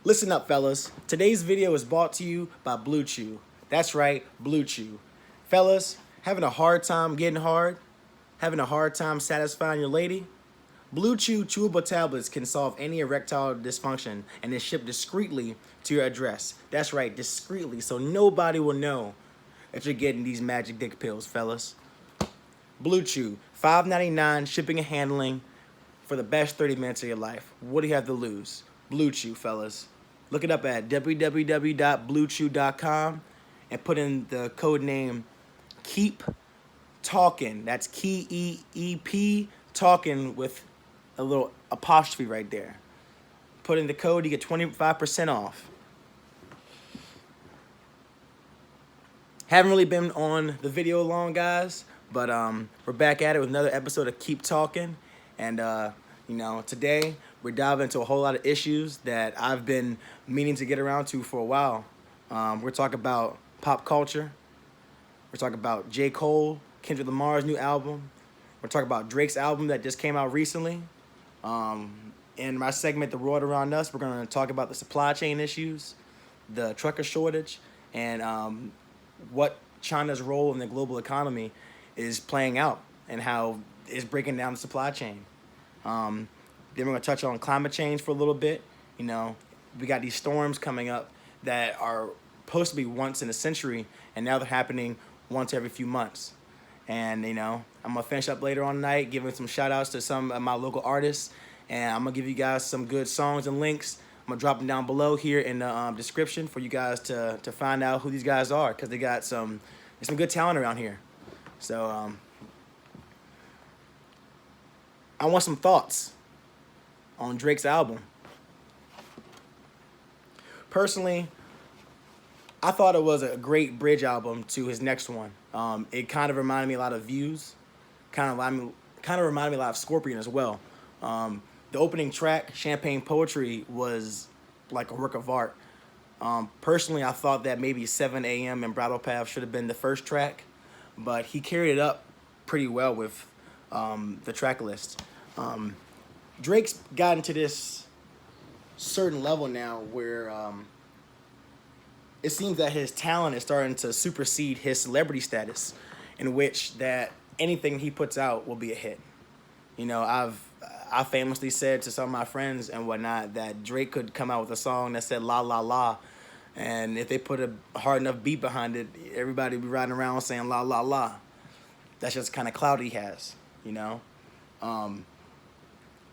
Listen up, fellas. Today's video is brought to you by Blue Chew. That's right, Blue Chew. Fellas, having a hard time getting hard? Having a hard time satisfying your lady? Blue Chew chewable tablets can solve any erectile dysfunction and is shipped discreetly to your address. That's right, discreetly, so nobody will know that you're getting these magic dick pills, fellas. Blue Chew, $5.99 shipping and handling for the best 30 minutes of your life. What do you have to lose? Blue Chew, fellas. Look it up at www.bluechew.com and put in the code name Keep Talkin. That's KEEP Talkin with a little apostrophe right there. Put in the code, you get 25% off. Haven't really been on the video long, guys, but we're back at it with another episode of Keep Talkin. And today we're diving into a whole lot of issues that I've been meaning to get around to for a while. We're talking about pop culture. We're talking about J. Cole, Kendrick Lamar's new album. We're talking about Drake's album that just came out recently. In my segment, The World Around Us, we're going to talk about the supply chain issues, the trucker shortage, and what China's role in the global economy is playing out and how it's breaking down the supply chain. Then we're going to touch on climate change for a little bit. You know, we got these storms coming up that are supposed to be once in a century, and now they're happening once every few months. And, I'm going to finish up later on tonight, giving some shout-outs to some of my local artists, and I'm going to give you guys some good songs and links. I'm going to drop them down below here in the description for you guys to find out who these guys are, because they got some good talent around here. So, I want some thoughts on Drake's album. Personally, I thought it was a great bridge album to his next one. It kind of reminded me a lot of Views, kind of reminded me a lot of Scorpion as well. The opening track, Champagne Poetry, was like a work of art. Personally, I thought that maybe 7 a.m. and Bridle Path should have been the first track, but he carried it up pretty well with the track list. Drake's gotten to this certain level now where it seems that his talent is starting to supersede his celebrity status, in which that anything he puts out will be a hit. I famously said to some of my friends and whatnot that Drake could come out with a song that said la la la, and if they put a hard enough beat behind it, everybody would be riding around saying la la la. That's just the kind of clout he has,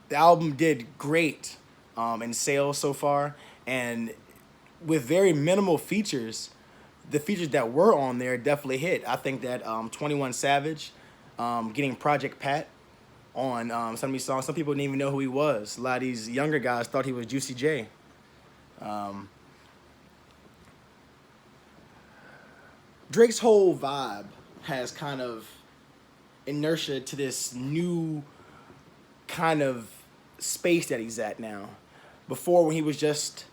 The album did great in sales so far, and with very minimal features, the features that were on there definitely hit. I think that 21 Savage getting Project Pat on some of these songs, some people didn't even know who he was. A lot of these younger guys thought he was Juicy J. Drake's whole vibe has kind of inertia to this new kind of space that he's at now. Before, when he was just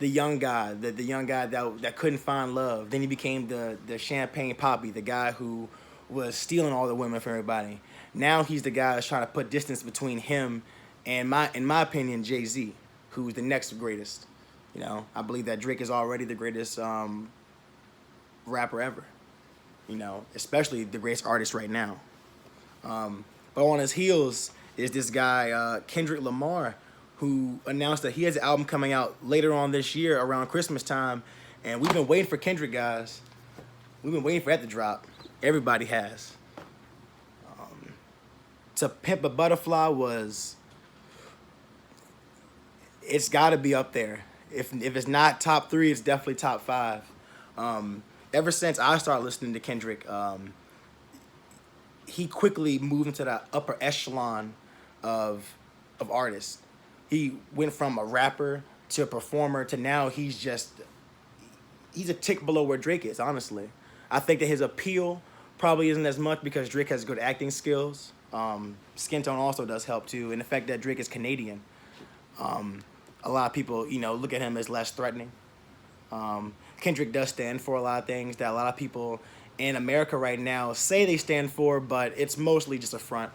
the young guy, the young guy that couldn't find love, then he became the champagne poppy, the guy who was stealing all the women from everybody. Now he's the guy that's trying to put distance between him and, in my opinion, Jay-Z, who's the next greatest. I believe that Drake is already the greatest rapper ever. Especially the greatest artist right now. But on his heels is this guy, Kendrick Lamar, who announced that he has an album coming out later on this year around Christmas time. And we've been waiting for Kendrick, guys. We've been waiting for that to drop. Everybody has. To Pimp a Butterfly it's got to be up there. If it's not top 3, it's definitely top 5. Ever since I started listening to Kendrick, he quickly moved into the upper echelon of artists. He went from a rapper to a performer to now he's a tick below where Drake is, honestly. I think that his appeal probably isn't as much because Drake has good acting skills. Skin tone also does help too, and the fact that Drake is Canadian. A lot of people, look at him as less threatening. Kendrick does stand for a lot of things that a lot of people in America right now say they stand for, but it's mostly just a front.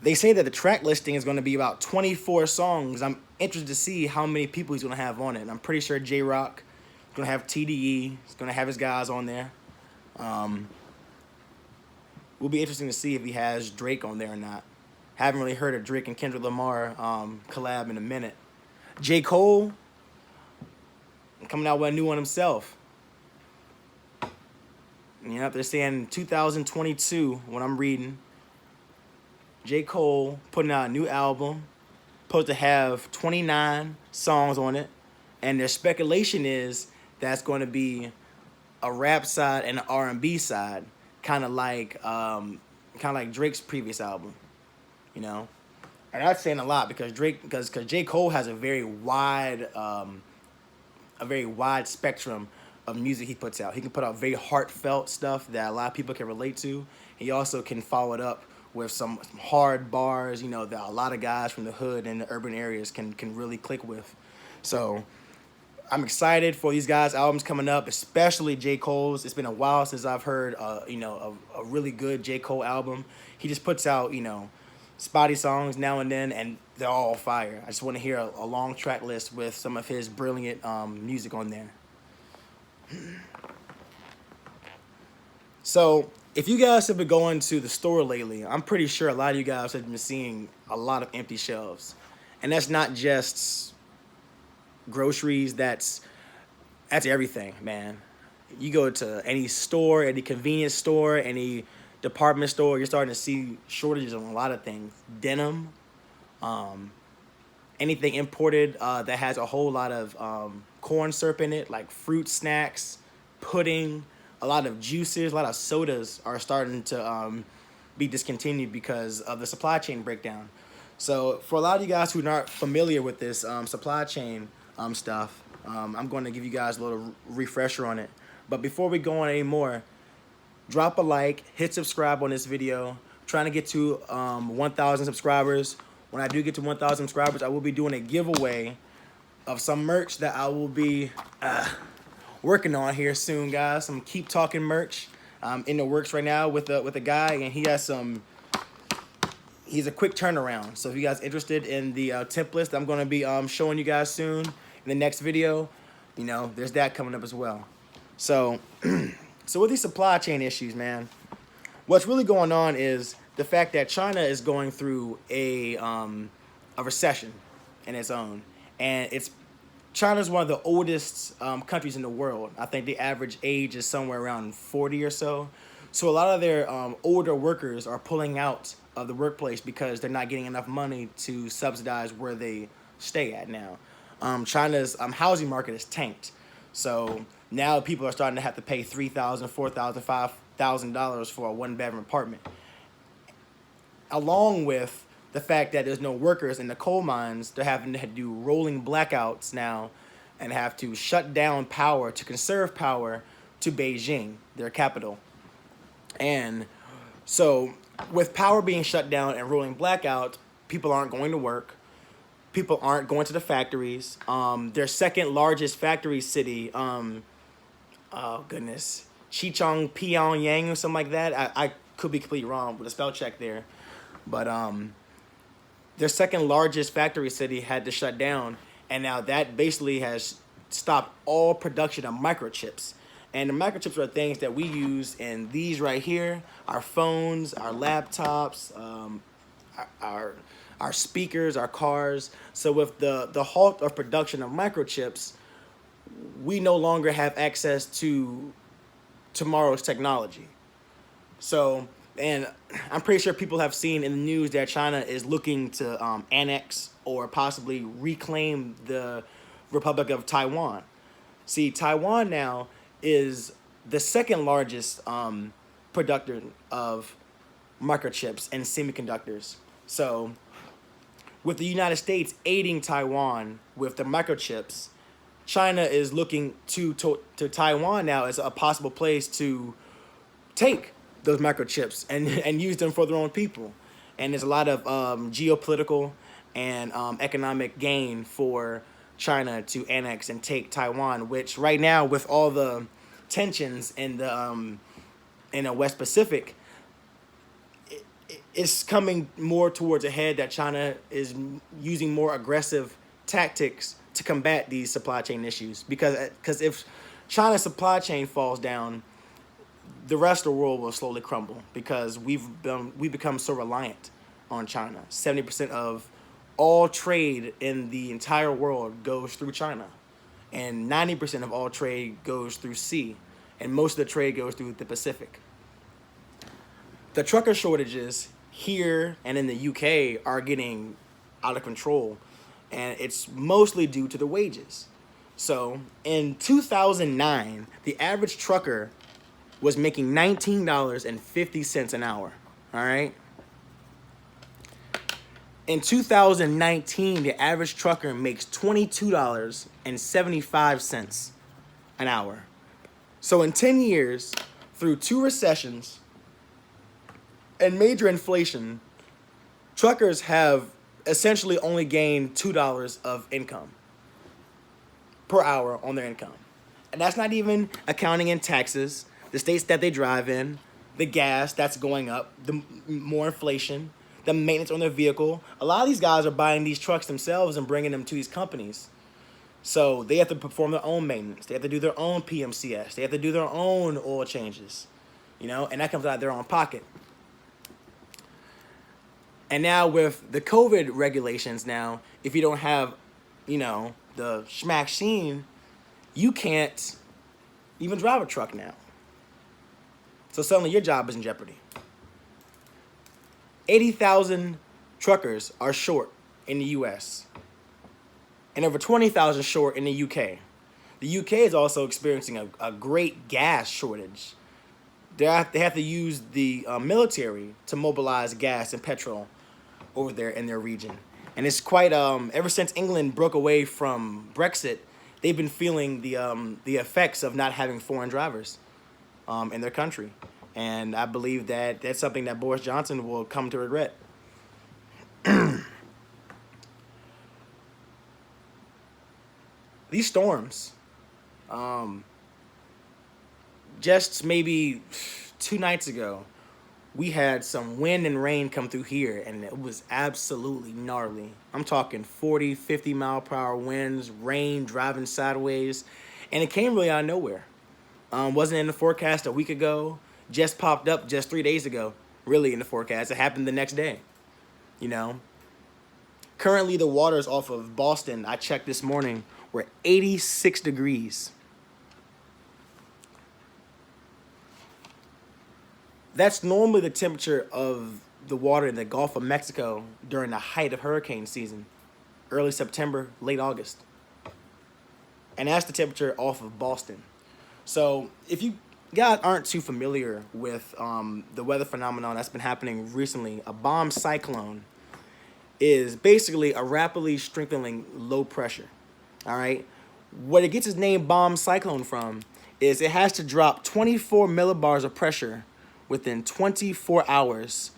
They say that the track listing is going to be about 24 songs. I'm interested to see how many people he's going to have on it. And I'm pretty sure J-Rock is going to have TDE. He's going to have his guys on there. Will be interesting to see if he has Drake on there or not. Haven't really heard a Drake and Kendrick Lamar collab in a minute. J. Cole coming out with a new one himself. They're saying 2022 when I'm reading. J. Cole putting out a new album, supposed to have 29 songs on it, and their speculation is that's going to be a rap side and an R&B side, kind of like Drake's previous album, And that's saying a lot because J. Cole has a very wide spectrum of music he puts out. He can put out very heartfelt stuff that a lot of people can relate to. He also can follow it up with some hard bars, that a lot of guys from the hood and the urban areas can really click with. So I'm excited for these guys' albums coming up, especially J. Cole's. It's been a while since I've heard, a really good J. Cole album. He just puts out, spotty songs now and then, and they're all fire. I just want to hear a long track list with some of his brilliant music on there. So if you guys have been going to the store lately, I'm pretty sure a lot of you guys have been seeing a lot of empty shelves. And that's not just groceries, that's everything, man. You go to any store, any convenience store, any department store, you're starting to see shortages on a lot of things. Denim, anything imported that has a whole lot of corn syrup in it, like fruit snacks, pudding, a lot of juices, a lot of sodas are starting to be discontinued because of the supply chain breakdown. So for a lot of you guys who are not familiar with this supply chain stuff, I'm going to give you guys a little refresher on it. But before we go on anymore, drop a like, hit subscribe on this video. I'm trying to get to 1,000 subscribers. When I do get to 1,000 subscribers, I will be doing a giveaway of some merch that I will be working on here soon, guys. Some Keep Talking merch in the works right now with a guy, and he has he's a quick turnaround. So if you guys are interested in the tip list I'm going to be showing you guys soon in the next video, there's that coming up as well. So so with these supply chain issues, man, what's really going on is the fact that China is going through a recession in its own, and China's one of the oldest countries in the world. I think the average age is somewhere around 40 or so. So a lot of their older workers are pulling out of the workplace because they're not getting enough money to subsidize where they stay at now. China's housing market is tanked. So now people are starting to have to pay $3,000, $4,000, $5,000 for a one-bedroom apartment. Along with the fact that there's no workers in the coal mines, they're having to do rolling blackouts now and have to shut down power to conserve power to Beijing, their capital. And so with power being shut down and rolling blackouts, people aren't going to work. People aren't going to the factories. Their second largest factory city, Chichong, Pyongyang or something like that. I could be completely wrong with a spell check there. But their second largest factory city had to shut down, and now that basically has stopped all production of microchips. And the microchips are things that we use in these right here, our phones, our laptops, our speakers, our cars. So with the halt of production of microchips, we no longer have access to tomorrow's technology. So, and I'm pretty sure people have seen in the news that China is looking to annex or possibly reclaim the Republic of Taiwan. See, Taiwan now is the second largest producer of microchips and semiconductors. So with the United States aiding Taiwan with the microchips, China is looking to Taiwan now as a possible place to take those microchips and use them for their own people. And there's a lot of geopolitical and economic gain for China to annex and take Taiwan, which right now with all the tensions in the West Pacific, it's coming more towards a head that China is using more aggressive tactics to combat these supply chain issues. Because if China's supply chain falls down, the rest of the world will slowly crumble because we've become so reliant on China. 70% of all trade in the entire world goes through China, and 90% of all trade goes through sea, and most of the trade goes through the Pacific. The trucker shortages here and in the UK are getting out of control, and it's mostly due to the wages. So in 2009, the average trucker was making $19.50 an hour. All right. In 2019, the average trucker makes $22.75 an hour. So in 10 years, through 2 recessions and major inflation, truckers have essentially only gained $2 of income per hour on their income. And that's not even accounting in taxes, the states that they drive in, the gas that's going up, the more inflation, the maintenance on their vehicle. A lot of these guys are buying these trucks themselves and bringing them to these companies. So they have to perform their own maintenance. They have to do their own PMCS. They have to do their own oil changes, and that comes out of their own pocket. And now with the COVID regulations now, if you don't have, the schmack-sheen, you can't even drive a truck now. So suddenly your job is in jeopardy. 80,000 truckers are short in the U.S. and over 20,000 short in the U.K. The U.K. is also experiencing a great gas shortage. They have to use the military to mobilize gas and petrol over there in their region. And it's quite, ever since England broke away from Brexit, they've been feeling the effects of not having foreign drivers in their country. And I believe that that's something that Boris Johnson will come to regret. These storms, just maybe 2 nights ago, we had some wind and rain come through here, and it was absolutely gnarly. I'm talking 40, 50 mile per hour winds, rain driving sideways, and it came really out of nowhere. Wasn't in the forecast a week ago, just popped up just 3 days ago, really in the forecast. It happened the next day, Currently, the waters off of Boston, I checked this morning, were 86 degrees. That's normally the temperature of the water in the Gulf of Mexico during the height of hurricane season, early September, late August. And that's the temperature off of Boston. So if you guys aren't too familiar with the weather phenomenon that's been happening recently, a bomb cyclone is basically a rapidly strengthening low pressure. All right? What it gets its name bomb cyclone from is it has to drop 24 millibars of pressure within 24 hours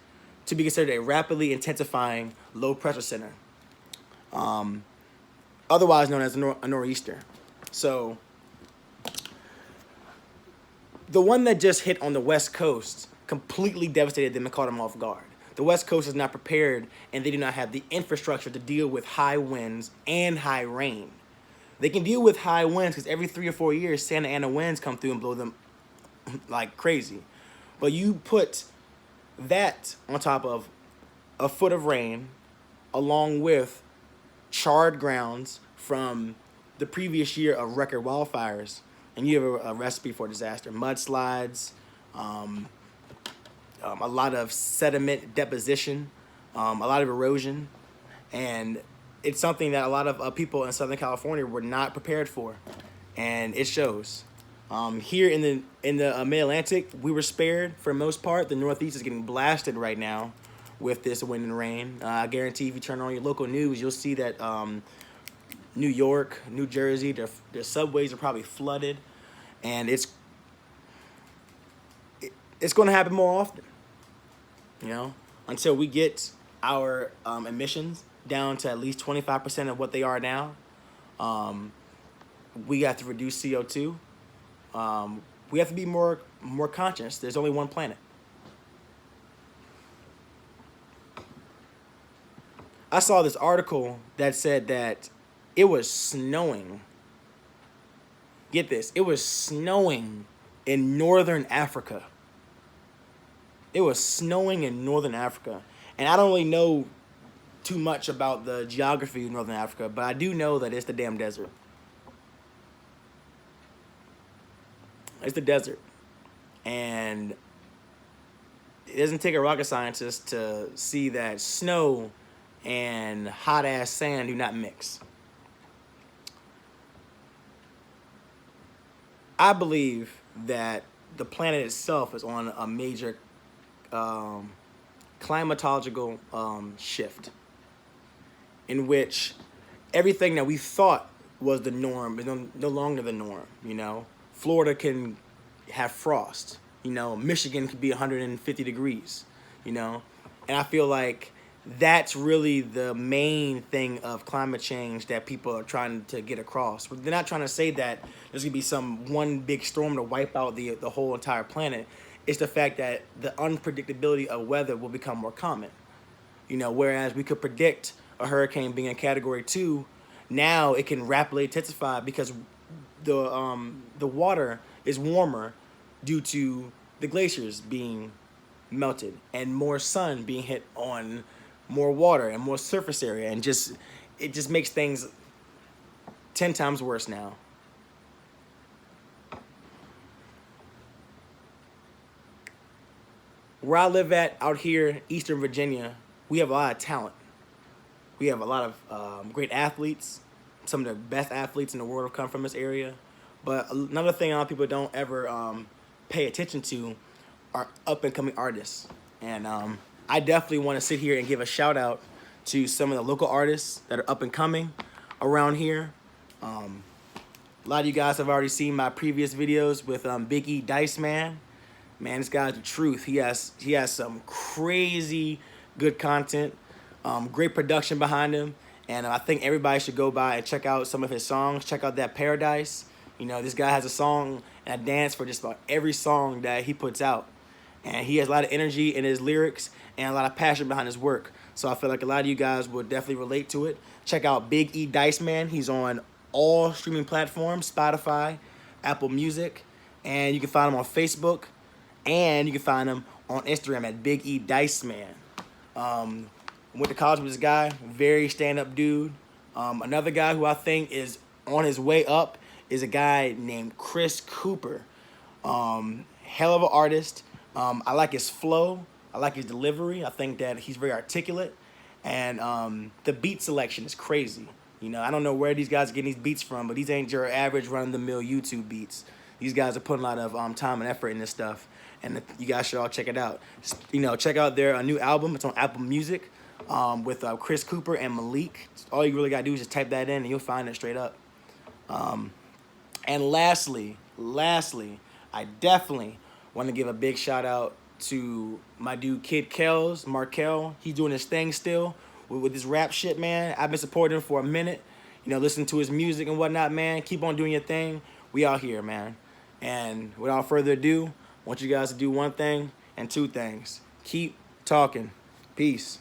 to be considered a rapidly intensifying low pressure center, otherwise known as a nor'easter. So the one that just hit on the West Coast completely devastated them and caught them off guard. The West Coast is not prepared, and they do not have the infrastructure to deal with high winds and high rain. They can deal with high winds because every 3 or 4 years, Santa Ana winds come through and blow them like crazy. But you put that on top of a foot of rain, along with charred grounds from the previous year of record wildfires, and you have a recipe for disaster. Mudslides, a lot of sediment deposition, a lot of erosion, and it's something that a lot of people in Southern California were not prepared for, and it shows. Here in the Mid-Atlantic, we were spared for the most part. The Northeast is getting blasted right now with this wind and rain. I guarantee if you turn on your local news, you'll see that New York, New Jersey, their subways are probably flooded, and it's going to happen more often. Until we get our emissions down to at least 25% of what they are now, we have to reduce CO2. We have to be more conscious. There's only one planet. I saw this article that said that it was snowing. Get this, it was snowing in northern Africa. It was snowing in northern Africa. And I don't really know too much about the geography of northern Africa, but I do know that it's the damn desert. It's the desert. And it doesn't take a rocket scientist to see that snow and hot ass sand do not mix. I believe that the planet itself is on a major climatological shift in which everything that we thought was the norm is no longer the norm. You know, Florida can have frost. You know, Michigan could be 150 degrees. You know, and I feel like that's really the main thing of climate change that people are trying to get across. They're not trying to say that there's gonna be some one big storm to wipe out the whole entire planet. It's the fact that the unpredictability of weather will become more common. You know, whereas we could predict a hurricane being in Category 2, now it can rapidly intensify because the water is warmer due to the glaciers being melted and more sun being hit on more water and more surface area, and it just makes things 10 times worse now. Where I live at out here, Eastern Virginia, we have a lot of talent. We have a lot of great athletes. Some of the best athletes in the world have come from this area. But another thing a lot of people don't ever pay attention to are up and coming artists. And I definitely want to sit here and give a shout out to some of the local artists that are up and coming around here. A lot of you guys have already seen my previous videos with Big E Dice Man. Man, this guy's the truth. He has some crazy good content, great production behind him, and I think everybody should go by and check out some of his songs. Check out that Paradise. You know, this guy has a song and a dance for just about every song that he puts out. And he has a lot of energy in his lyrics and a lot of passion behind his work. So I feel like a lot of you guys would definitely relate to it. Check out Big E Dice Man. He's on all streaming platforms, Spotify, Apple Music, and you can find him on Facebook, and you can find him on Instagram at Big E Dice Man. Went to college with this guy, very stand-up dude. Another guy who I think is on his way up is a guy named Chris Cooper. Hell of an artist. I like his flow. I like his delivery. I think that he's very articulate. And the beat selection is crazy. You know, I don't know where these guys are getting these beats from, but these ain't your average run-of-the-mill YouTube beats. These guys are putting a lot of time and effort in this stuff. And you guys should all check it out. Just, you know, check out their new album. It's on Apple Music with Chris Cooper and Malik. All you really got to do is just type that in and you'll find it straight up. And lastly, I definitely want to give a big shout out to my dude Kid Kells, Markel. He's doing his thing still with this rap shit, man. I've been supporting him for a minute. You know, listening to his music and whatnot, man. Keep on doing your thing. We out here, man. And without further ado, I want you guys to do one thing and two things. Keep talking. Peace.